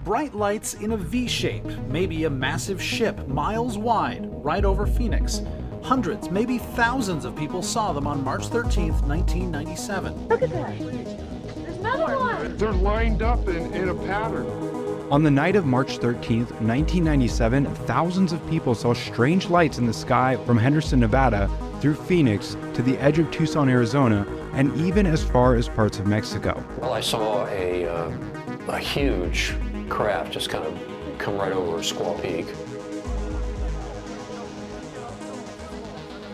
bright lights in a V-shape, maybe a massive ship miles wide, right over Phoenix. Hundreds, maybe thousands of people saw them on March 13th, 1997. Look at that. There's another one. They're lined up in a pattern. On the night of March 13th, 1997, thousands of people saw strange lights in the sky from Henderson, Nevada, through Phoenix to the edge of Tucson, Arizona, and even as far as parts of Mexico. Well, I saw a huge craft just kind of come right over Squaw Peak.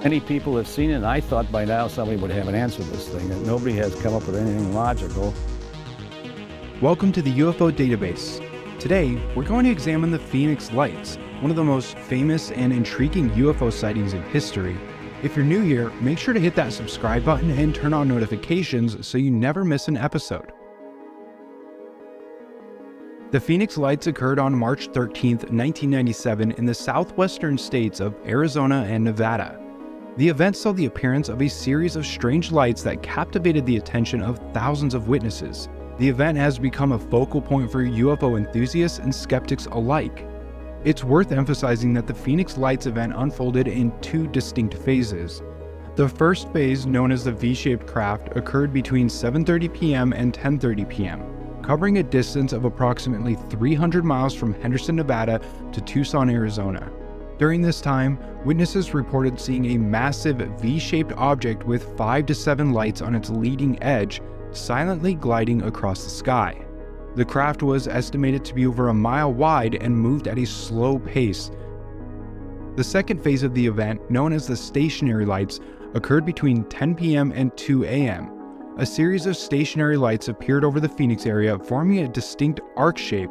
Many people have seen it, and I thought by now somebody would have an answer to this thing, and nobody has come up with anything logical. Welcome to the UFO Database. Today, we're going to examine the Phoenix Lights, one of the most famous and intriguing UFO sightings in history. If you're new here, make sure to hit that subscribe button and turn on notifications so you never miss an episode. The Phoenix Lights occurred on March 13, 1997 in the southwestern states of Arizona and Nevada. The event saw the appearance of a series of strange lights that captivated the attention of thousands of witnesses. The event has become a focal point for UFO enthusiasts and skeptics alike. It's worth emphasizing that the Phoenix Lights event unfolded in two distinct phases. The first phase, known as the V-shaped craft, occurred between 7:30 p.m. and 10:30 p.m., covering a distance of approximately 300 miles from Henderson, Nevada to Tucson, Arizona. During this time, witnesses reported seeing a massive V-shaped object with 5 to 7 lights on its leading edge, silently gliding across the sky. The craft was estimated to be over a mile wide and moved at a slow pace. The second phase of the event, known as the stationary lights, occurred between 10 p.m. and 2 a.m. A series of stationary lights appeared over the Phoenix area, forming a distinct arc shape.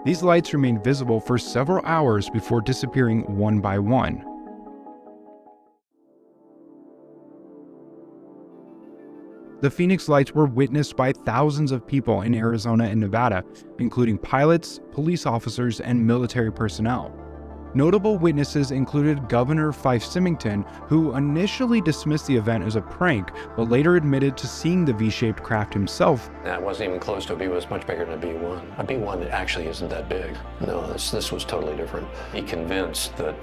These lights remained visible for several hours before disappearing one by one. The Phoenix Lights were witnessed by thousands of people in Arizona and Nevada, including pilots, police officers, and military personnel. Notable witnesses included Governor Fife-Symington, who initially dismissed the event as a prank, but later admitted to seeing the V-shaped craft himself. That wasn't even close to a B, it was much bigger than a B1. A B1 actually isn't that big. No, this was totally different. He convinced that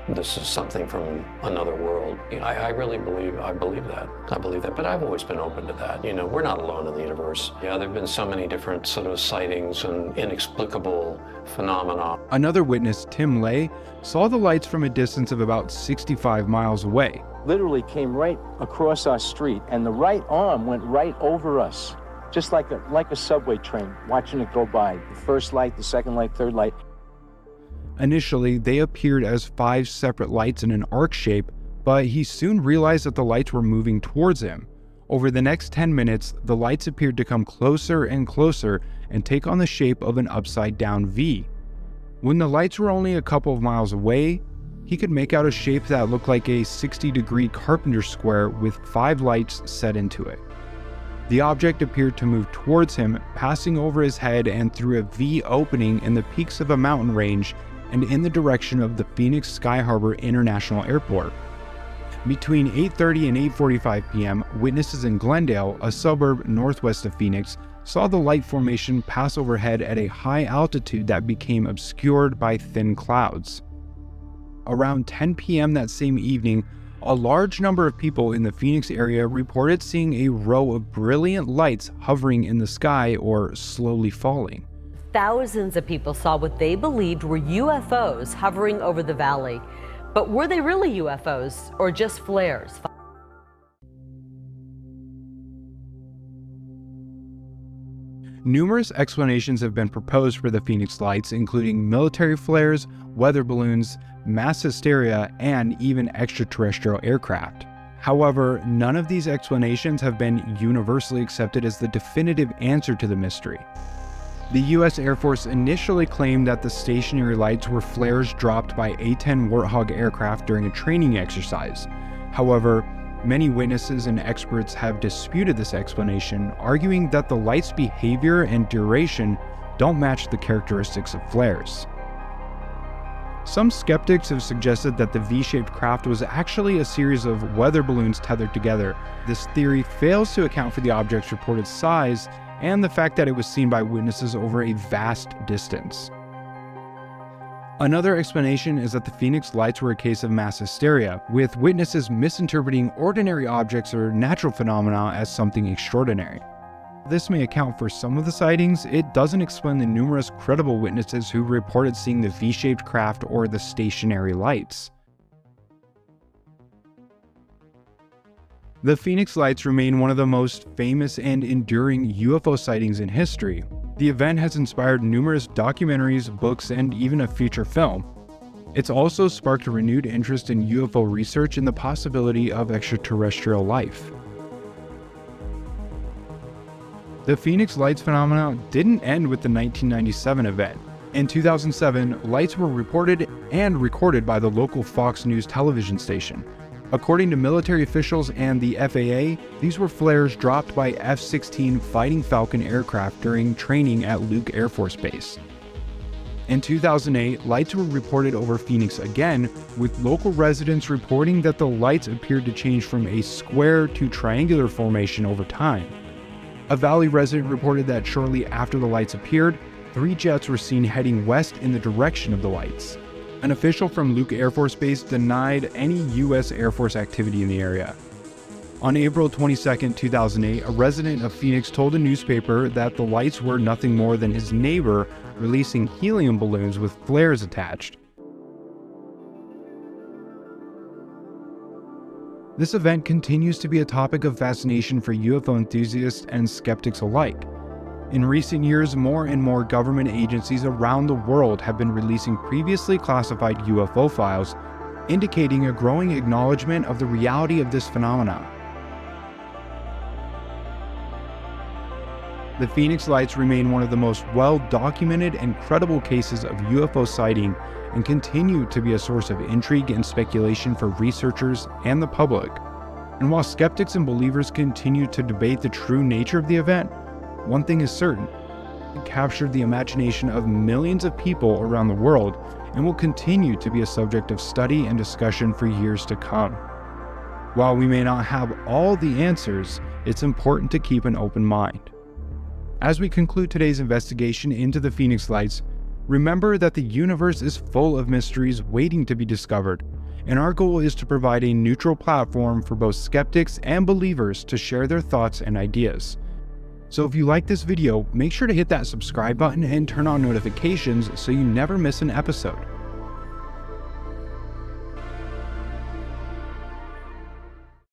this is something from another world. I really believe that. I believe that, but I've always been open to that. You know, we're not alone in the universe. Yeah, there have been so many different sort of sightings and inexplicable phenomena. Another witness, Tim Lay, saw the lights from a distance of about 65 miles away. Literally came right across our street, and the right arm went right over us, just like a subway train, watching it go by. The first light, the second light, third light. Initially, they appeared as 5 separate lights in an arc shape, but he soon realized that the lights were moving towards him. Over the next 10 minutes, the lights appeared to come closer and closer and take on the shape of an upside-down V. When the lights were only a couple of miles away, he could make out a shape that looked like a 60-degree carpenter square with 5 lights set into it. The object appeared to move towards him, passing over his head and through a V opening in the peaks of a mountain range and in the direction of the Phoenix Sky Harbor International Airport. Between 8:30 and 8:45 p.m., witnesses in Glendale, a suburb northwest of Phoenix, saw the light formation pass overhead at a high altitude that became obscured by thin clouds. Around 10 p.m. that same evening, a large number of people in the Phoenix area reported seeing a row of brilliant lights hovering in the sky or slowly falling. Thousands of people saw what they believed were UFOs hovering over the valley. But were they really UFOs or just flares? Numerous explanations have been proposed for the Phoenix Lights, including military flares, weather balloons, mass hysteria, and even extraterrestrial aircraft. However, none of these explanations have been universally accepted as the definitive answer to the mystery. The U.S. Air Force initially claimed that the stationary lights were flares dropped by A-10 Warthog aircraft during a training exercise. However, many witnesses and experts have disputed this explanation, arguing that the light's behavior and duration don't match the characteristics of flares. Some skeptics have suggested that the V-shaped craft was actually a series of weather balloons tethered together. This theory fails to account for the object's reported size and the fact that it was seen by witnesses over a vast distance. Another explanation is that the Phoenix Lights were a case of mass hysteria, with witnesses misinterpreting ordinary objects or natural phenomena as something extraordinary. This may account for some of the sightings. It doesn't explain the numerous credible witnesses who reported seeing the V-shaped craft or the stationary lights. The Phoenix Lights remain one of the most famous and enduring UFO sightings in history. The event has inspired numerous documentaries, books, and even a feature film. It's also sparked a renewed interest in UFO research and the possibility of extraterrestrial life. The Phoenix Lights phenomenon didn't end with the 1997 event. In 2007, lights were reported and recorded by the local Fox News television station. According to military officials and the FAA, these were flares dropped by F-16 Fighting Falcon aircraft during training at Luke Air Force Base. In 2008, lights were reported over Phoenix again, with local residents reporting that the lights appeared to change from a square to triangular formation over time. A Valley resident reported that shortly after the lights appeared, 3 jets were seen heading west in the direction of the lights. An official from Luke Air Force Base denied any U.S. Air Force activity in the area. On April 22, 2008, a resident of Phoenix told a newspaper that the lights were nothing more than his neighbor releasing helium balloons with flares attached. This event continues to be a topic of fascination for UFO enthusiasts and skeptics alike. In recent years, more and more government agencies around the world have been releasing previously classified UFO files, indicating a growing acknowledgement of the reality of this phenomenon. The Phoenix Lights remain one of the most well-documented and credible cases of UFO sighting and continue to be a source of intrigue and speculation for researchers and the public. And while skeptics and believers continue to debate the true nature of the event, one thing is certain: it captured the imagination of millions of people around the world and will continue to be a subject of study and discussion for years to come. While we may not have all the answers, it's important to keep an open mind. As we conclude today's investigation into the Phoenix Lights, remember that the universe is full of mysteries waiting to be discovered, and our goal is to provide a neutral platform for both skeptics and believers to share their thoughts and ideas. So if you like this video, make sure to hit that subscribe button and turn on notifications so you never miss an episode.